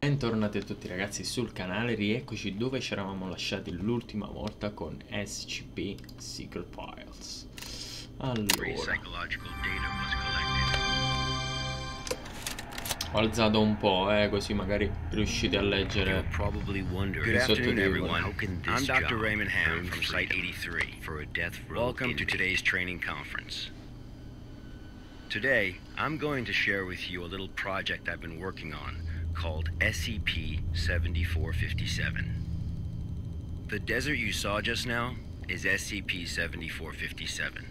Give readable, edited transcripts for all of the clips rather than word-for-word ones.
Bentornati a tutti ragazzi sul canale, rieccoci dove ci eravamo lasciati l'ultima volta con SCP SECRET FILES. Allora, ho alzato un po', così magari riuscite a leggere i sottotitoli. I'm Dr. Raymond Ham from Site 83 for a death row. Welcome to today's training conference. Today, I'm going to share with you a little project I've been working on called SCP 7457. The desert you saw just now is SCP 7457.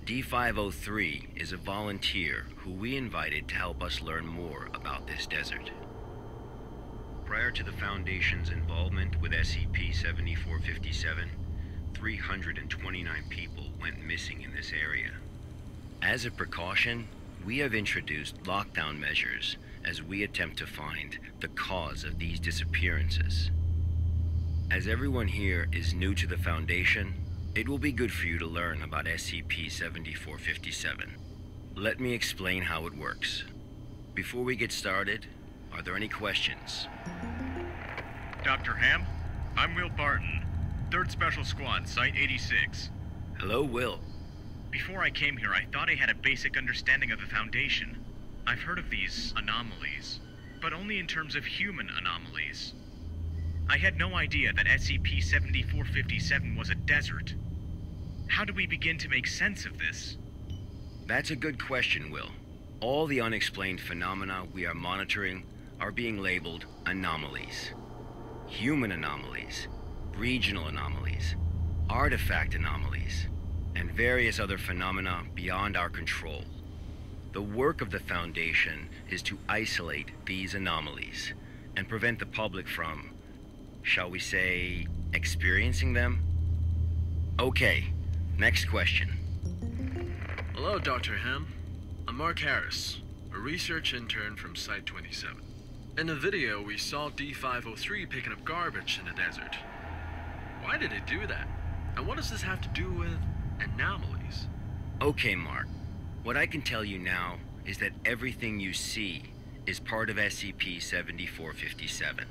D503 is a volunteer who we invited to help us learn more about this desert. Prior to the Foundation's involvement with SCP 7457, 329 people went missing in this area. As a precaution, we have introduced lockdown measures as we attempt to find the cause of these disappearances. As everyone here is new to the Foundation, it will be good for you to learn about SCP-7457. Let me explain how it works. Before we get started, are there any questions? Dr. Ham, I'm Will Barton, 3rd Special Squad, Site 86. Hello, Will. Before I came here, I thought I had a basic understanding of the Foundation. I've heard of these anomalies, but only in terms of human anomalies. I had no idea that SCP-7457 was a desert. How do we begin to make sense of this? That's a good question, Will. All the unexplained phenomena we are monitoring are being labeled anomalies. Human anomalies, regional anomalies, artifact anomalies, and various other phenomena beyond our control. The work of the Foundation is to isolate these anomalies and prevent the public from, shall we say, experiencing them? Okay, next question. Hello, Dr. Ham. I'm Mark Harris, a research intern from Site 27. In the video, we saw D503 picking up garbage in the desert. Why did it do that? And what does this have to do with anomalies? Okay, Mark. What I can tell you now is that everything you see is part of SCP-7457.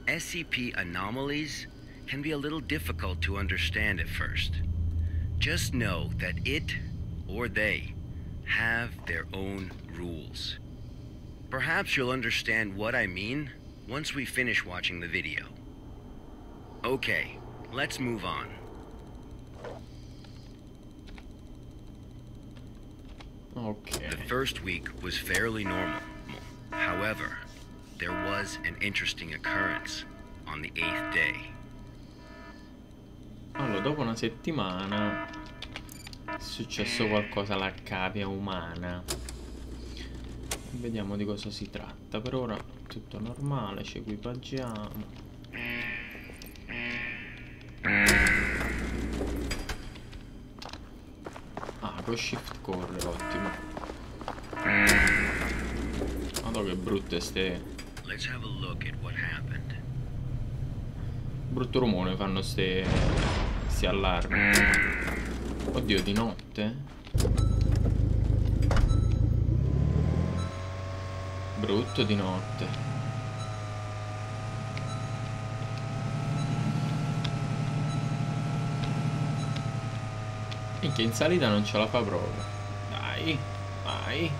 SCP anomalies can be a little difficult to understand at first. Just know that it, or they, have their own rules. Perhaps you'll understand what I mean once we finish watching the video. Okay, let's move on. Ok. The first week was fairly normal. However, there was an interesting occurrence on the 8th day. Allora, dopo una settimana è successo qualcosa alla cavia umana. Vediamo di cosa si tratta. Per ora tutto normale, ci equipaggiamo. Con shift corre, ottimo. Madò che brutte ste. Let's have a look at what happened. Brutto rumore fanno sti allarmi. Oddio, di notte? Brutto di notte. Minchia, in salita non ce la fa proprio. Dai, vai.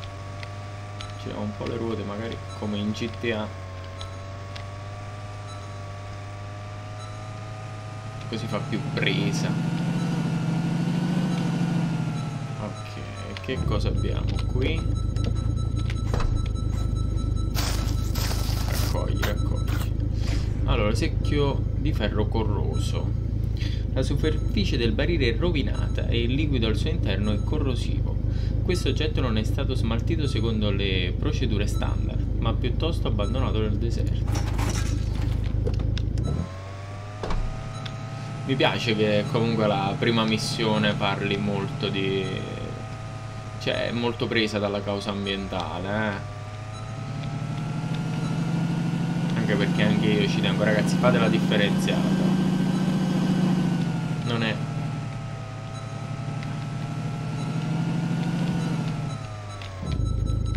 Giriamo un po' le ruote, magari come in GTA. Così fa più presa. Ok, che cosa abbiamo qui? Raccogli, raccogli. Allora, secchio di ferro corroso. La superficie del barile è rovinata e il liquido al suo interno è corrosivo. Questo oggetto non è stato smaltito secondo le procedure standard, ma piuttosto abbandonato nel deserto. Mi piace che comunque la prima missione parli molto di... cioè è molto presa dalla causa ambientale, Anche perché anche io ci tengo, ragazzi, fate la differenziata. Non è...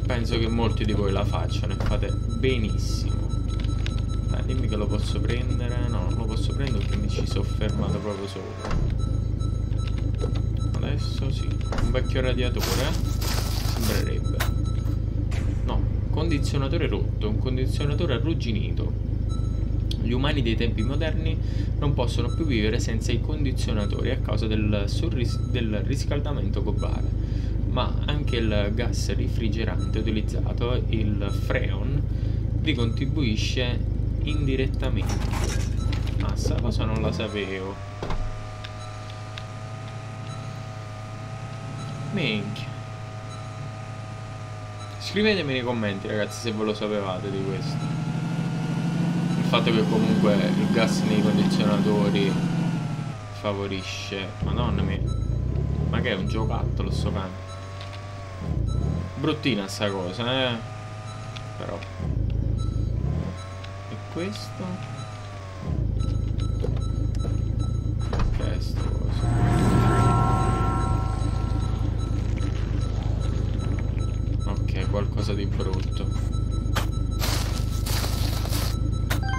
penso che molti di voi la facciano e fate benissimo. Dai, dimmi che lo posso prendere. No, non lo posso prendere perché mi ci sono fermato proprio sopra. Adesso sì. Un vecchio radiatore, sembrerebbe. No, condizionatore rotto. Un condizionatore arrugginito. Gli umani dei tempi moderni non possono più vivere senza i condizionatori a causa del riscaldamento globale, ma anche il gas refrigerante utilizzato, il freon, vi contribuisce indirettamente. Ah, sta cosa non la sapevo. Minchia. Scrivetemi nei commenti, ragazzi, se ve lo sapevate di questo. Il fatto che comunque il gas nei condizionatori favorisce. Madonna mia, ma che è un giocattolo sto cane? Bruttina sta cosa, però. E questo? Che è sto coso? Ok, qualcosa di brutto.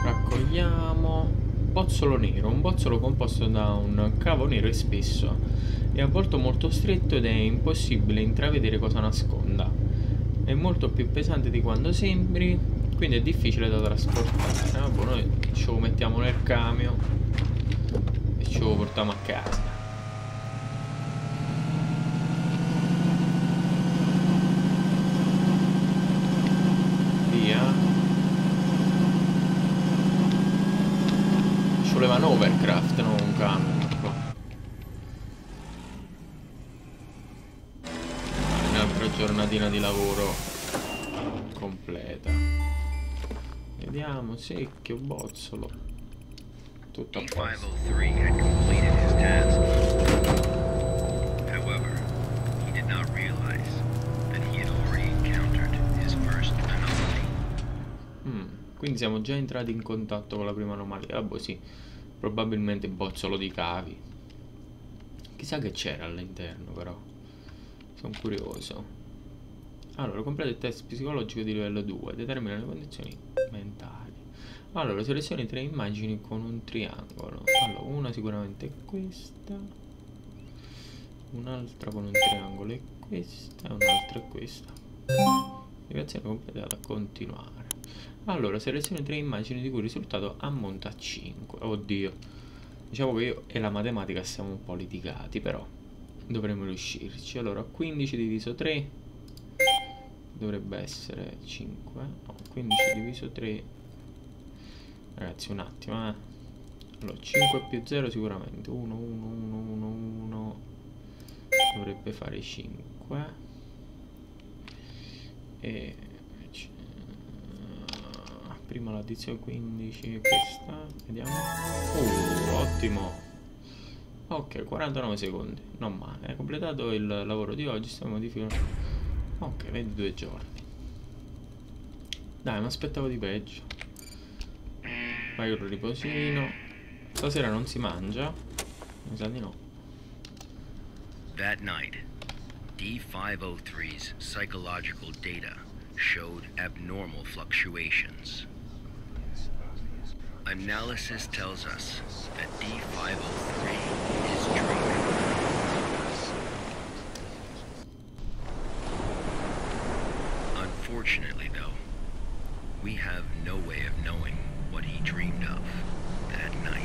Raccogliamo bozzolo nero, un bozzolo composto da un cavo nero e spesso, è avvolto molto stretto ed è impossibile intravedere cosa nasconda. È molto più pesante di quanto sembri, quindi è difficile da trasportare. Vabbè, noi ce lo mettiamo nel camion e ce lo portiamo a casa. Via. Voleva un overcraft, non un camion qua. Un'altra giornatina di lavoro completa. Vediamo, secchio, bozzolo. Tutto a posto. D503 had completed his task. However, he did not realize that he had already encountered his first anomaly. Quindi siamo già entrati in contatto con la prima anomalia. Vabbè, sì. Probabilmente bozzolo di cavi. Chissà che c'era all'interno, però. Sono curioso. Allora, completa il test psicologico di livello 2. Determina le condizioni mentali. Allora, selezioni 3 immagini con un triangolo. Allora, una sicuramente è questa. Un'altra con un triangolo è questa. E un'altra è questa. Navigazione completata. Continuare. Allora, selezione 3 immagini di cui il risultato ammonta a 5. Oddio. Diciamo che io e la matematica siamo un po' litigati, però dovremmo riuscirci. Allora, 15 diviso 3 dovrebbe essere 5. No, 15 diviso 3. Ragazzi, un attimo, Allora, 5 più 0 sicuramente. 1, 1, 1, 1, 1. Dovrebbe fare 5. E... prima l'addizione 15, questa, vediamo. Ottimo. Ok, 49 secondi, non male. È completato il lavoro di oggi, stiamo modificando. Ok, 22 giorni. Dai, mi aspettavo di peggio. Vai un riposino. Stasera non si mangia? Mi sa di no. That night, D503's psychological data showed abnormal fluctuations. Analysis tells us that D503 is dreaming. Unfortunately, though, we have no way of knowing what he dreamed of that night.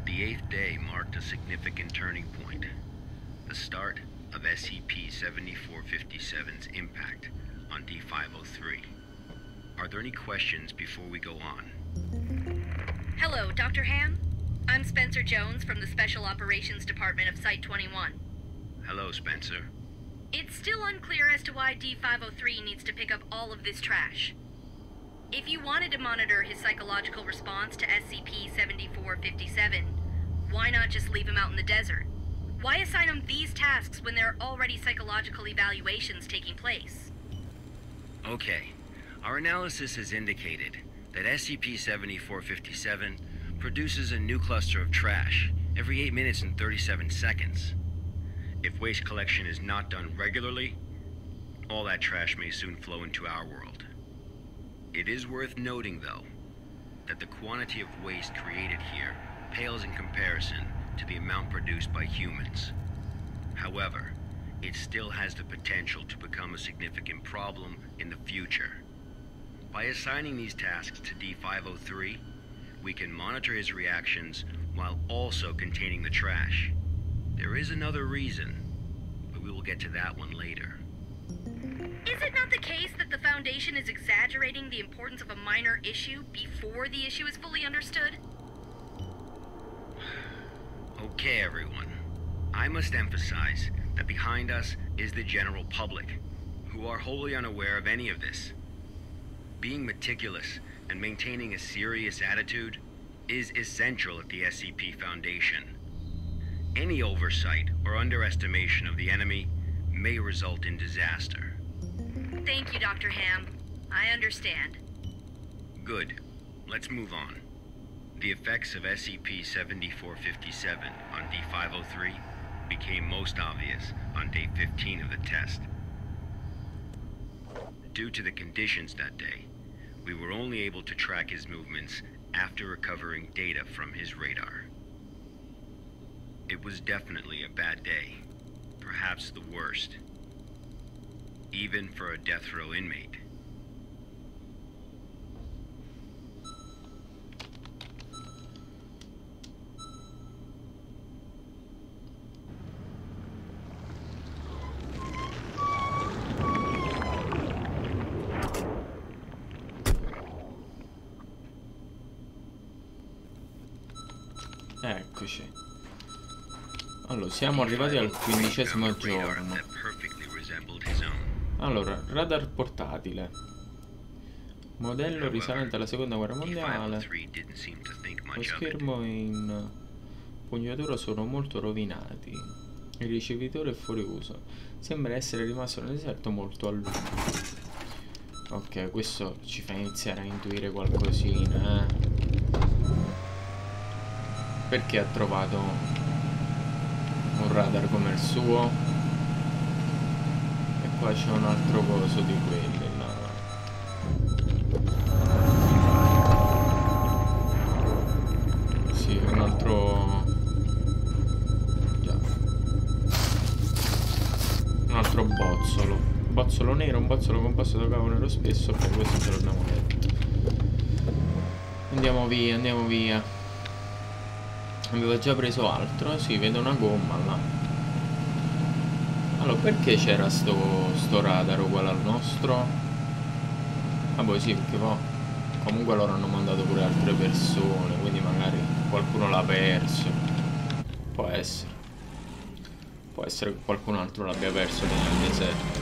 The 8th day marked a significant turning point, the start of SCP-7457's impact on D503. Are there any questions before we go on? Hello, Dr. Ham. I'm Spencer Jones from the Special Operations Department of Site-21. Hello, Spencer. It's still unclear as to why D503 needs to pick up all of this trash. If you wanted to monitor his psychological response to SCP-7457, why not just leave him out in the desert? Why assign him these tasks when there are already psychological evaluations taking place? Okay. Our analysis has indicated that SCP-7457 produces a new cluster of trash every 8 minutes and 37 seconds. If waste collection is not done regularly, all that trash may soon flow into our world. It is worth noting, though, that the quantity of waste created here pales in comparison to the amount produced by humans. However, it still has the potential to become a significant problem in the future. By assigning these tasks to D503, we can monitor his reactions while also containing the trash. There is another reason, but we will get to that one later. Is it not the case that the Foundation is exaggerating the importance of a minor issue before the issue is fully understood? Okay, everyone. I must emphasize that behind us is the general public, who are wholly unaware of any of this. Being meticulous and maintaining a serious attitude is essential at the SCP Foundation. Any oversight or underestimation of the enemy may result in disaster. Thank you, Dr. Ham. I understand. Good. Let's move on. The effects of SCP-7457 on D503 became most obvious on day 15 of the test. Due to the conditions that day, we were only able to track his movements after recovering data from his radar. It was definitely a bad day, perhaps the worst, even for a death row inmate. Eccoci. Allora, siamo arrivati al 15° giorno. Allora, radar portatile. Modello risalente alla seconda guerra mondiale. Lo schermo in pugnatura sono molto rovinati. Il ricevitore è fuori uso. Sembra essere rimasto nel deserto molto a lungo. Ok, questo ci fa iniziare a intuire qualcosina, Perché ha trovato un radar come il suo? E qua c'è un altro coso di quelli là. Sì, un altro... già. Un altro bozzolo. Bozzolo nero, un bozzolo composto da cavo nero spesso. Ok, questo ce l'abbiamo detto. Andiamo via, andiamo via. Avevo già preso altro, sì, vedo una gomma là. Allora, perché c'era sto radar uguale al nostro? Ah boh, sì, perché poi comunque loro hanno mandato pure altre persone, quindi magari qualcuno l'ha perso. Può essere che qualcun altro l'abbia perso nel deserto.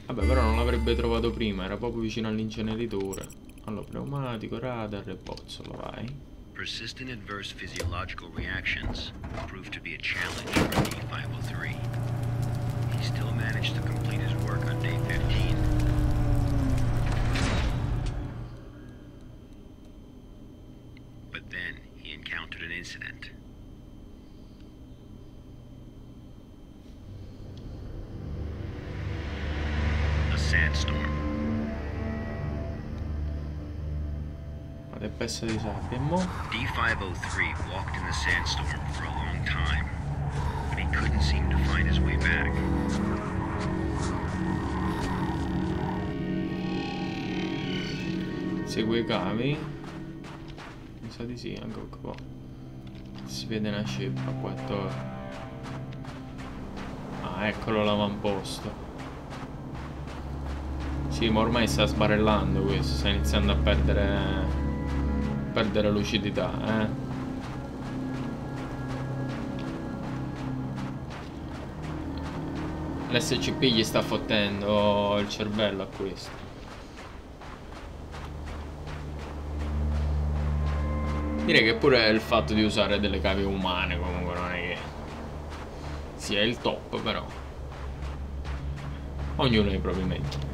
Vabbè, però non l'avrebbe trovato prima, era proprio vicino all'inceneritore. Allora, pneumatico, radar e bozzolo, vai. Persistent adverse physiological reactions proved to be a challenge for D503. He still managed to complete his work on day 15. But then he encountered an incident. A sandstorm. Una tempesta di sabbia. Mo? D503 walked in the sandstorm for a long time, but he couldn't seem to find his way back. Segue i cavi. Mi sa di sì, anche qua. Si vede una ceppa qua attorno. Ah, eccolo l'avamposto. Sì, ma ormai sta sbarellando questo, sta iniziando a perdere lucidità, L'SCP gli sta fottendo il cervello a questo. Direi che pure il fatto di usare delle cavie umane comunque non è che sia il top, però ognuno ha i propri mezzi.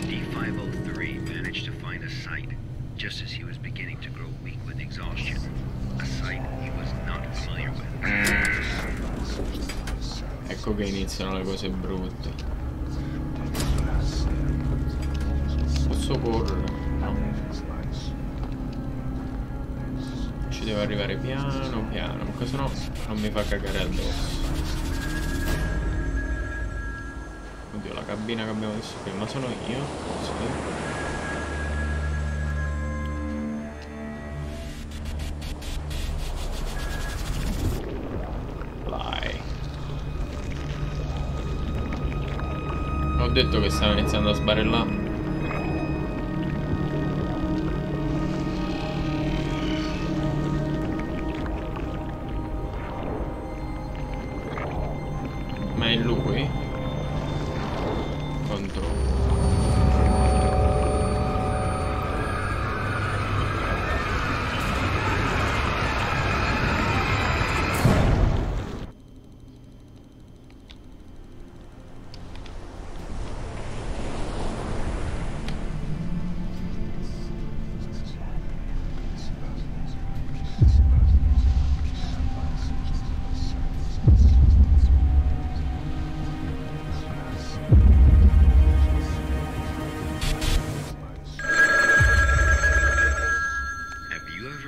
D503 managed to find a site just as he was beginning to grow weak with exhaustion. A site he was not familiar with. Ecco che iniziano le cose brutte. Posso correre? No. Ci devo arrivare piano piano, perché sennò non mi fa cagare addosso. Oddio, la cabina che abbiamo visto prima sono io? Sì. Ho detto che stavo iniziando a sbarellare. Ma è lui? Controllo.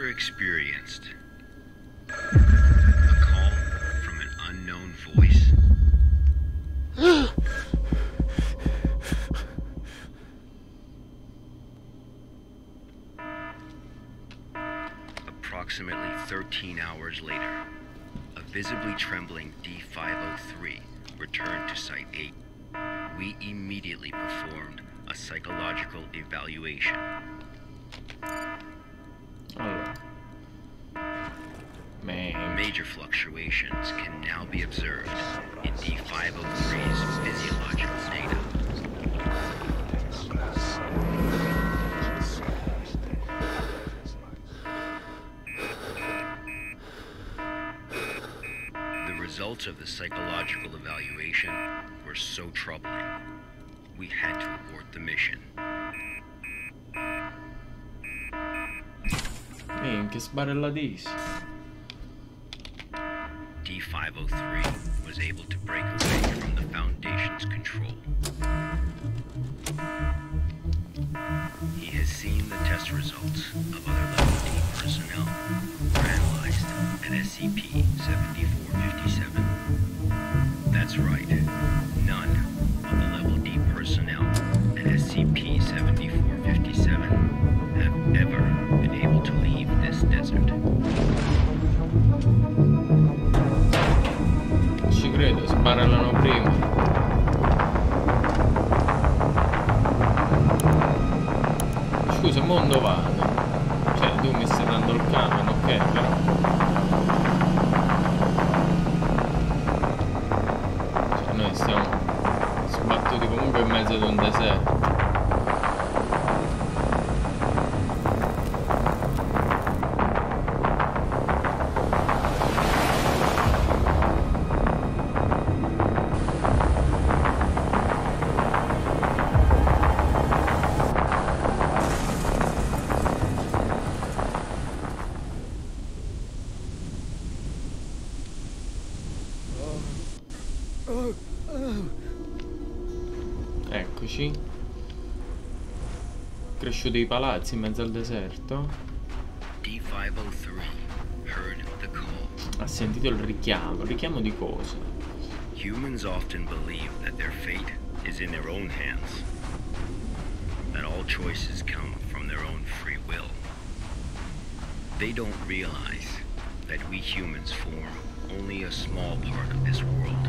Experienced a call from an unknown voice. Approximately 13 hours later, a visibly trembling D503 returned to Site 8. We immediately performed a psychological evaluation. Allora. Major fluctuations can now be observed in D503's physiological data. The results of the psychological evaluation were so troubling, we had to abort the mission. Che sbarellatissimo. D503 was able to break away from the Foundation's control. He has seen the test results of other Level D personnel were analyzed at SCP-7457. That's right, none of the Level D personnel at SCP-7457 have ever been able to leave this desert. Ci credo, sbarellano prima. Scusa, mondo vado. Cioè, tu mi stai dando il camion, ok, però. Cioè, noi stiamo sbattuti comunque in mezzo ad un deserto. Eccoci. Cresciuti i palazzi in mezzo al deserto. D503 heard the call. Ha sentito il richiamo. Il richiamo di cosa? Humans often believe that their fate is in their own hands. That all choices come from their own free will. They don't realize that we humans form only a small part of this world.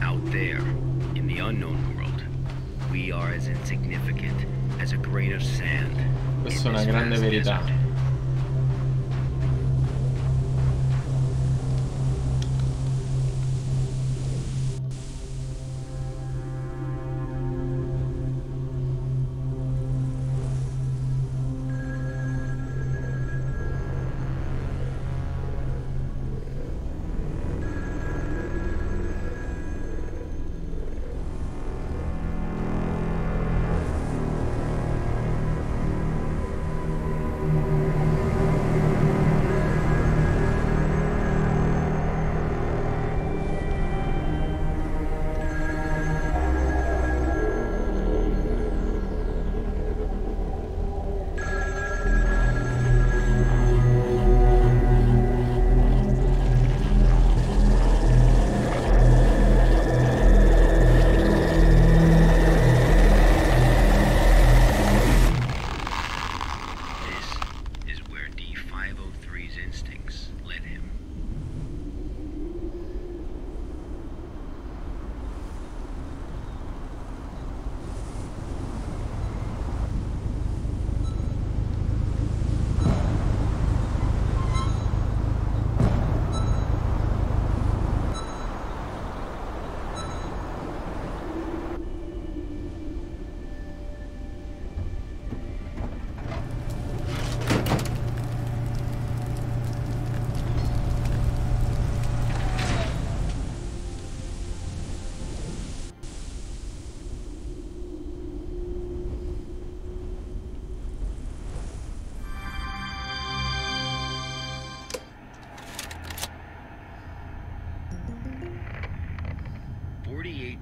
Out there, in the unknown world, we are as insignificant as a grain of sand. Questa è una grande verità. Desert.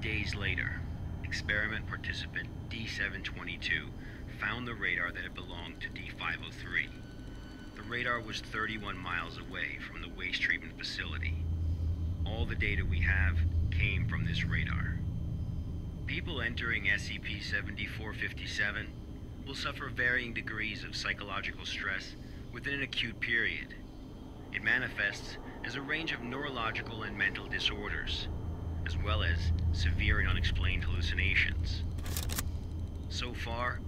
Days later, experiment participant D722 found the radar that had belonged to D503. The radar was 31 miles away from the waste treatment facility. All the data we have came from this radar. People entering SCP-7457 will suffer varying degrees of psychological stress within an acute period. It manifests as a range of neurological and mental disorders, as well as severe and unexplained hallucinations. So far,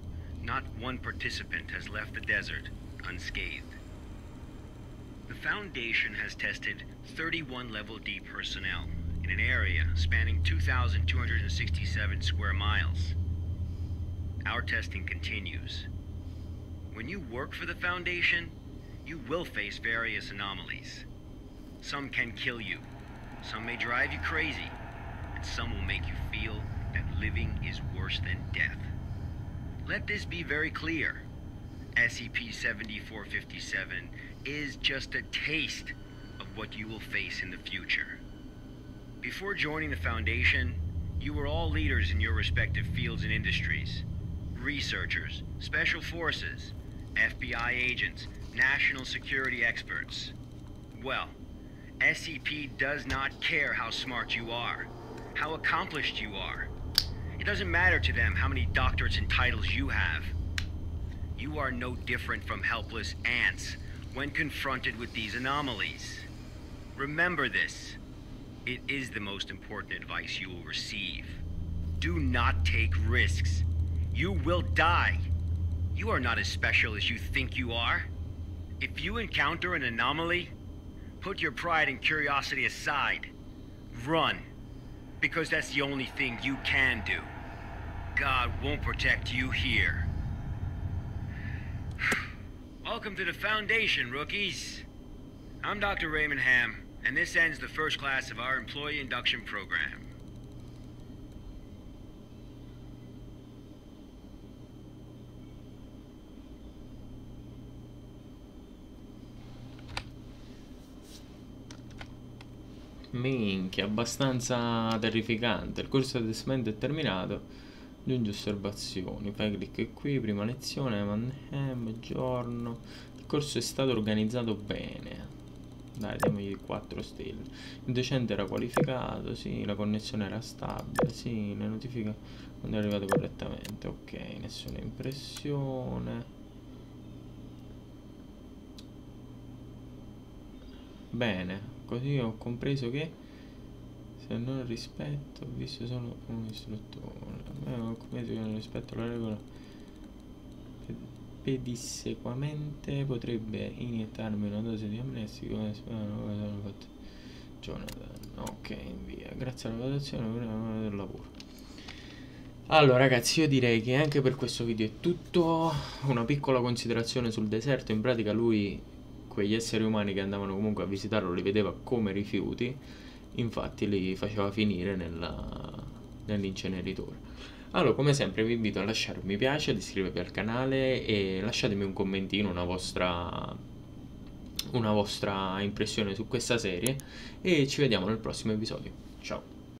not one participant has left the desert unscathed. The Foundation has tested 31 Level D personnel in an area spanning 2,267 square miles. Our testing continues. When you work for the Foundation, you will face various anomalies. Some can kill you, some may drive you crazy, and some will make you feel that living is worse than death. Let this be very clear. SCP-7457 is just a taste of what you will face in the future. Before joining the Foundation, you were all leaders in your respective fields and industries. Researchers, special forces, FBI agents, national security experts. Well, SCP does not care how smart you are, how accomplished you are. It doesn't matter to them how many doctorates and titles you have. You are no different from helpless ants when confronted with these anomalies. Remember this. It is the most important advice you will receive. Do not take risks. You will die. You are not as special as you think you are. If you encounter an anomaly, put your pride and curiosity aside. Run. Because that's the only thing you can do. God won't protect you here. Welcome to the Foundation, rookies. I'm Dr. Raymond Ham, and this ends the first class of our employee induction program. Minchia, abbastanza terrificante. Il corso di addestramento è terminato. Aggiungi osservazioni. Fai clic qui, prima lezione, Mannheim, giorno. Il corso è stato organizzato bene. Dai, diamogli 4 stelle. Il docente era qualificato, sì, la connessione era stabile, sì, le notifiche non è arrivato correttamente, ok, nessuna impressione. bene, così ho compreso che se non rispetto, ho visto solo un istruttore. Ho compreso che non rispetto la regola pedissequamente potrebbe iniettarmi una dose di amnestico come sono fatto Jonathan. Ok, via. Grazie alla valutazione del lavoro. Allora ragazzi, io direi che anche per questo video è tutto. Una piccola considerazione sul deserto. In pratica lui quegli esseri umani che andavano comunque a visitarlo li vedeva come rifiuti, infatti li faceva finire nell'inceneritore. Allora, come sempre vi invito a lasciare un mi piace, ad iscrivervi al canale e lasciatemi un commentino, una vostra impressione su questa serie, e ci vediamo nel prossimo episodio. Ciao!